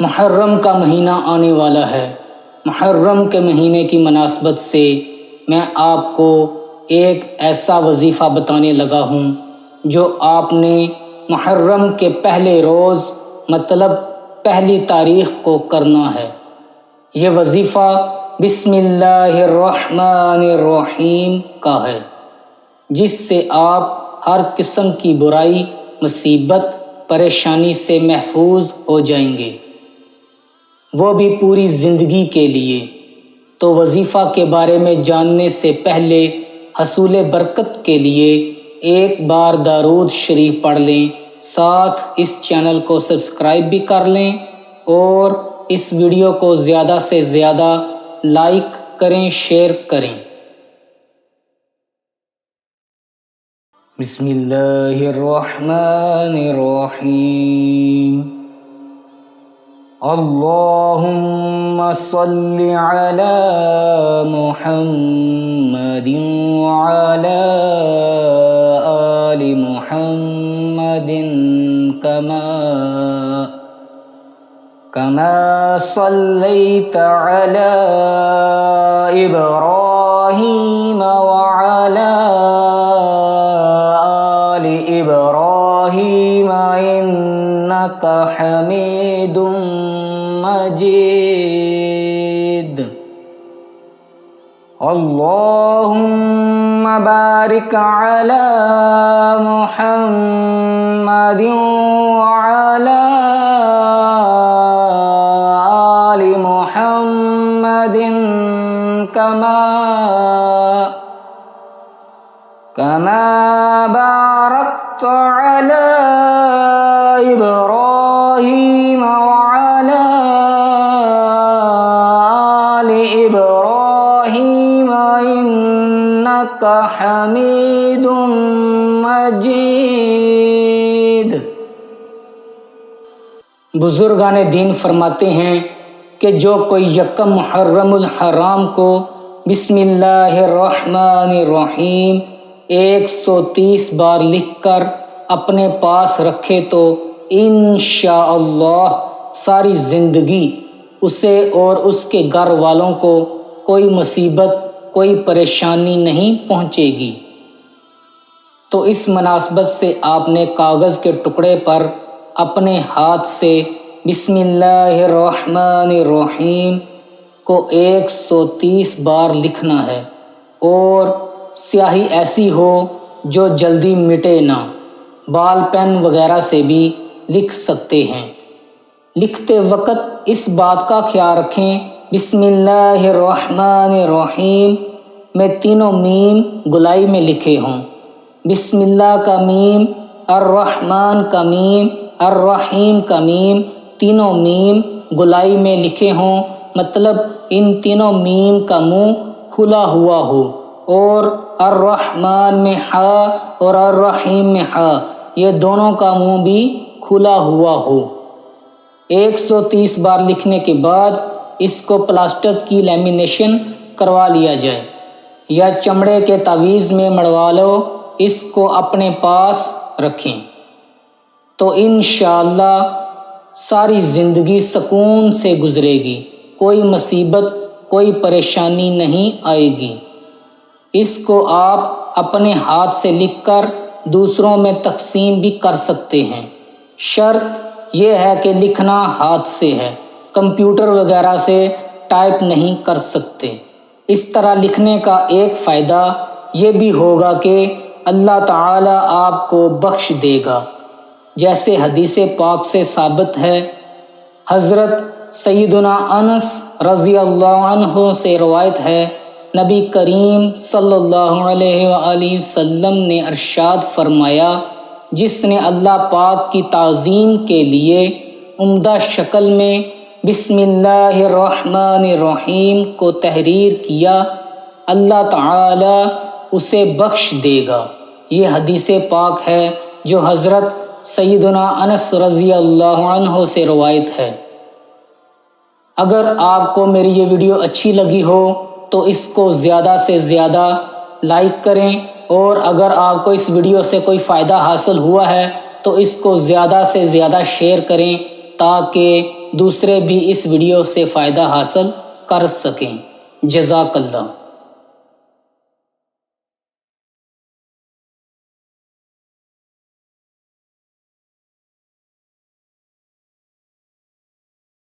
محرم کا مہینہ آنے والا ہے۔ محرم کے مہینے کی مناسبت سے میں آپ کو ایک ایسا وظیفہ بتانے لگا ہوں جو آپ نے محرم کے پہلے روز مطلب پہلی تاریخ کو کرنا ہے۔ یہ وظیفہ بسم اللہ الرحمن الرحیم کا ہے، جس سے آپ ہر قسم کی برائی، مصیبت، پریشانی سے محفوظ ہو جائیں گے، وہ بھی پوری زندگی کے لیے۔ تو وظیفہ کے بارے میں جاننے سے پہلے حصول برکت کے لیے ایک بار درود شریف پڑھ لیں، ساتھ اس چینل کو سبسکرائب بھی کر لیں اور اس ویڈیو کو زیادہ سے زیادہ لائک کریں، شیئر کریں۔ بسم اللہ الرحمن الرحیم۔ اللہم صلی علی محمد وعلی آل محمد کما صلیت علی ابراہیم وعلی آل ابراہیم انک حمید مجید۔ اللہم بارک علی محمد وعلی آل محمد کما بارکت علی ابراہیم وعلی آل ابراہیم انک حمید مجید۔ بزرگان دین فرماتے ہیں کہ جو کوئی یکم محرم الحرام کو بسم اللہ الرحمن الرحیم 130 بار لکھ کر اپنے پاس رکھے تو انشاءاللہ ساری زندگی اسے اور اس کے گھر والوں کو کوئی مصیبت، کوئی پریشانی نہیں پہنچے گی۔ تو اس مناسبت سے آپ نے کاغذ کے ٹکڑے پر اپنے ہاتھ سے بسم اللہ الرحمن الرحیم کو 130 بار لکھنا ہے، اور سیاہی ایسی ہو جو جلدی مٹے نہ، بال پین وغیرہ سے بھی لکھ سکتے ہیں۔ لکھتے وقت اس بات کا خیال رکھیں بسم اللہ الرحمن الرحیم میں تینوں میم گولائی میں لکھے ہوں۔ بسم اللہ کا میم، الرحمن کا میم، الرحیم کا میم، تینوں میم گولائی میں لکھے ہوں، مطلب ان تینوں میم کا منہ کھلا ہوا ہو، اور الرحمن میں ہا اور الرحیم میں ہا، یہ دونوں کا منہ بھی کھلا ہوا ہو۔ 130 بار لکھنے کے بعد اس کو پلاسٹک کی لیمینیشن کروا لیا جائے یا چمڑے کے تعویذ میں مڑوا لو، اس کو اپنے پاس رکھیں تو انشاءاللہ ساری زندگی سکون سے گزرے گی، کوئی مصیبت، کوئی پریشانی نہیں آئے گی۔ اس کو آپ اپنے ہاتھ سے لکھ کر دوسروں میں تقسیم بھی کر سکتے ہیں۔ شرط یہ ہے کہ لکھنا ہاتھ سے ہے، کمپیوٹر وغیرہ سے ٹائپ نہیں کر سکتے۔ اس طرح لکھنے کا ایک فائدہ یہ بھی ہوگا کہ اللہ تعالی آپ کو بخش دے گا، جیسے حدیث پاک سے ثابت ہے۔ حضرت سیدنا انس رضی اللہ عنہ سے روایت ہے، نبی کریم صلی اللہ علیہ وآلہ وسلم نے ارشاد فرمایا، جس نے اللہ پاک کی تعظیم کے لیے عمدہ شکل میں بسم اللہ الرحمن الرحیم کو تحریر کیا، اللہ تعالی اسے بخش دے گا۔ یہ حدیث پاک ہے جو حضرت سیدنا انس رضی اللہ عنہ سے روایت ہے۔ اگر آپ کو میری یہ ویڈیو اچھی لگی ہو تو اس کو زیادہ سے زیادہ لائک کریں، اور اگر آپ کو اس ویڈیو سے کوئی فائدہ حاصل ہوا ہے تو اس کو زیادہ سے زیادہ شیئر کریں تاکہ دوسرے بھی اس ویڈیو سے فائدہ حاصل کر سکیں۔ جزاک اللہ۔